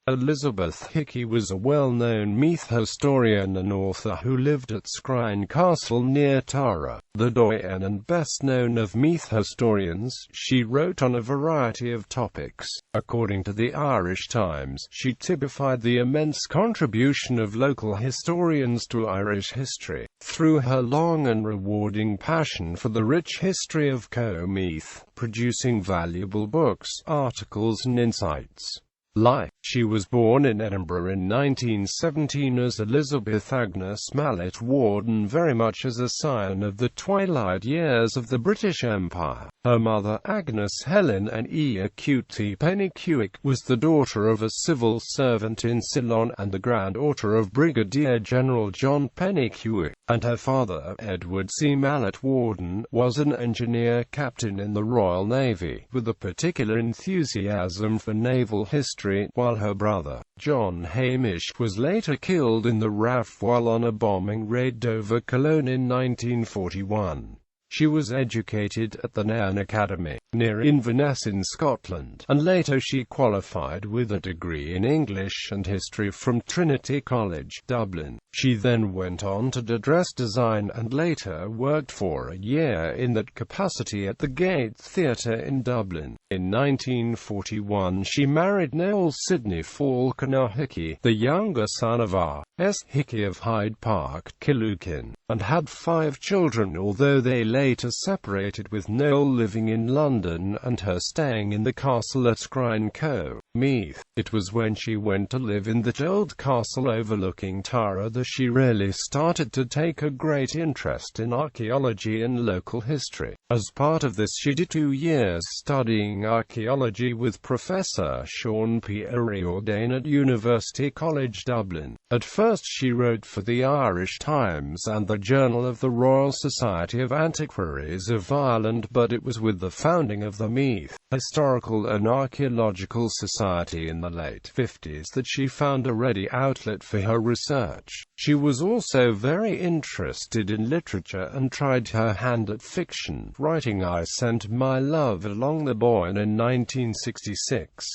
Elizabeth Hickey was a well-known Meath historian and author who lived at Skryne Castle near Tara. The doyenne and best known of Meath historians, she wrote on a variety of topics. According to the Irish Times, she typified the immense contribution of local historians to Irish history, through her long and rewarding passion for the rich history of Co Meath, producing valuable books, articles and insights. Life. She was born in Edinburgh in 1917 as Elizabeth Agnes Mallet Warden, very much as a scion of the twilight years of the British Empire. Her mother, Agnes Helen and Eacute Pennycuick, was the daughter of a civil servant in Ceylon and the granddaughter of Brigadier General John Pennycuick, and her father, Edward C. Mallet Warden, was an engineer captain in the Royal Navy, with a particular enthusiasm for naval history, while her brother, John Hamish, was later killed in the RAF while on a bombing raid over Cologne in 1941. She was educated at the Nairn Academy, near Inverness in Scotland, and later she qualified with a degree in English and History from Trinity College, Dublin. She then went on to do dress design and later worked for a year in that capacity at the Gate Theatre in Dublin. In 1941 she married Noel Sidney Falconer Hickey, the younger son of R.S. Hickey of Hyde Park, Killucan, and had 5 children, although they later separated, with Noel living in London and her staying in the castle at Skryne Co Meath. It was when she went to live in that old castle overlooking Tara that she really started to take a great interest in archaeology and local history. As part of this she did 2 years studying archaeology with Professor Sean P. Riordan at University College Dublin. At first she wrote for the Irish Times and the Journal of the Royal Society of Antiquaries of Ireland, but it was with the founding of the Meath Historical and Archaeological Society in the late 50s that she found a ready outlet for her research. She was also very interested in literature and tried her hand at fiction, writing I Sent My Love Along the Boyne in 1966.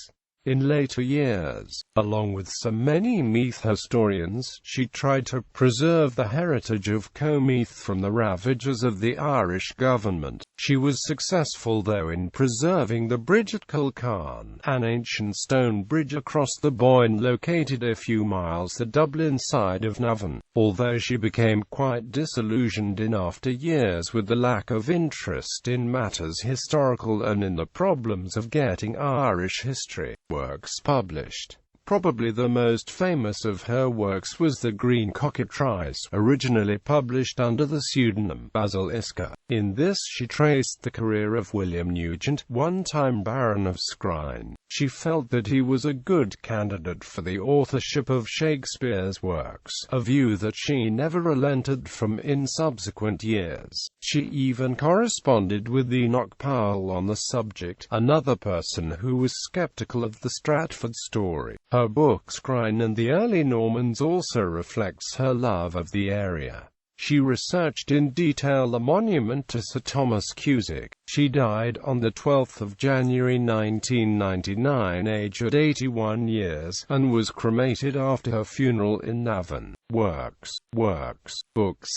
In later years, along with so many Meath historians, she tried to preserve the heritage of Co Meath from the ravages of the Irish government. She was successful though in preserving the bridge at Kilcarn, an ancient stone bridge across the Boyne located a few miles the Dublin side of Navan, although she became quite disillusioned in after years with the lack of interest in matters historical and in the problems of getting Irish history works published. Probably the most famous of her works was the Green Cockatrice, originally published under the pseudonym Basil Iska. In this she traced the career of William Nugent, one-time Baron of Skryne. She felt that he was a good candidate for the authorship of Shakespeare's works, a view that she never relented from in subsequent years. She even corresponded with Enoch Powell on the subject, another person who was skeptical of the Stratford story. Her book Skryne and the Early Normans also reflects her love of the area. She researched in detail the monument to Sir Thomas Cusack. She died on the 12th of January 1999, aged 81 years, and was cremated after her funeral in Navan. Works. Books.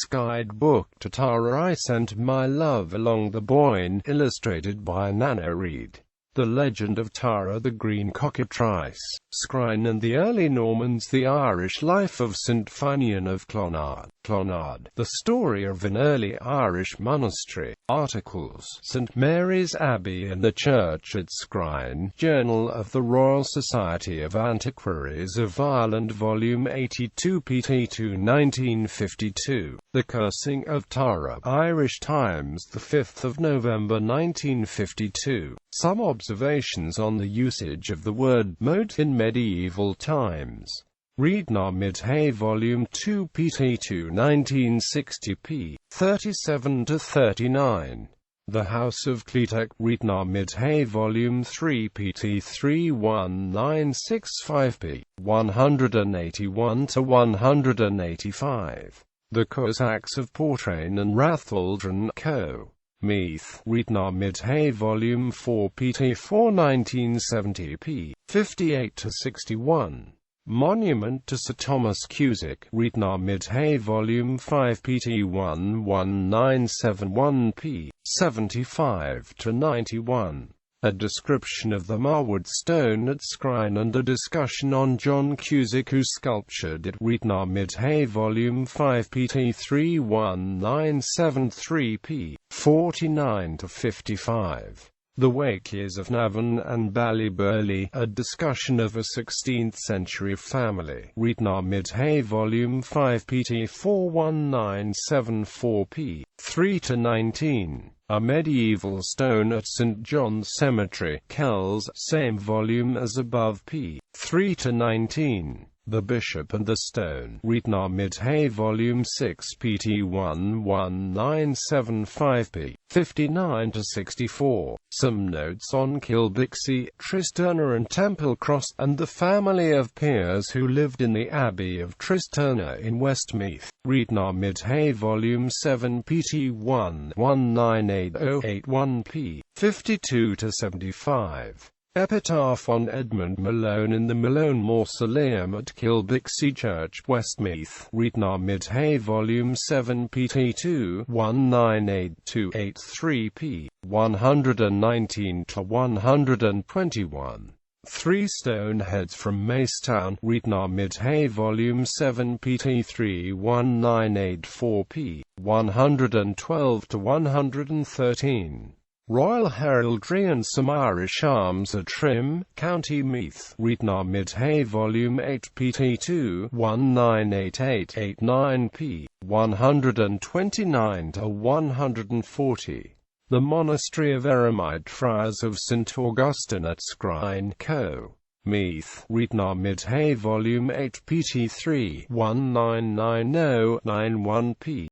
Guide book to Tara I Sent My Love Along the Boyne, illustrated by Nana Reid. The Legend of Tara, the Green Cockatrice, Skryne and the Early Normans, the Irish Life of St. Finian of Clonard, the story of an early Irish monastery, articles, St. Mary's Abbey and the Church at Skryne, Journal of the Royal Society of Antiquaries of Ireland, Volume 82, pt. 2, 1952, The Cursing of Tara, Irish Times, 5 November 1952. Some observations on the usage of the word moat in medieval times. Readna Midhay Volume 2 pt 2 1960 p. 37-39. The House of Cleatach, Readna Midhay Volume 3 pt 31965 p. 181-185. The Cossacks of Portrane and Rathaldran Co Meath, Ridna-Midhay, Volume 4, pt. 4, 1970, p. 58-61. Monument to Sir Thomas Cusick, Ridna-Midhay, Volume 5, pt. 1, 1971, p. 75-91. A description of the Marwood stone at Skryne and a discussion on John Cusick who sculptured it, Ridna-Midhay, Volume 5, pt. 3, 1973, p. 49-55. The Wakeys of Navan and Ballyburley, a discussion of a 16th-century family, Ridna-Midhay, Volume 5, pt. 4, 1974, p. 3-19. A medieval stone at St. John's Cemetery, Kells, same volume as above, p. 3-19. The Bishop and the Stone, Ridna-Midhay, Volume 6, pt. 1, 1975, p. 59-64. Some notes on Kilbixie, Tristurna and Temple Cross, and the family of peers who lived in the Abbey of Tristurna in Westmeath, Ridna-Midhay, Volume 7, pt. 1, 198081, p. 52-75. Epitaph on Edmund Malone in the Malone Mausoleum at Kilbixie Church, Westmeath, Ridna-Midhay, Volume 7, pt. 2, 198283, p. 119-121. 3 stone heads from Macetown, Ridna-Midhay, Volume 7, pt. 3, 1984, p. 112-113. Royal Heraldry and some Irish arms at Trim, County Meath, Ridna-Midhay, Volume 8, pt. 2, 198889, p. 129-140. The Monastery of Eremite Friars of St. Augustine at Skryne, Co Meath, Ridna-Midhay, Volume 8, pt. 3, 199091, p.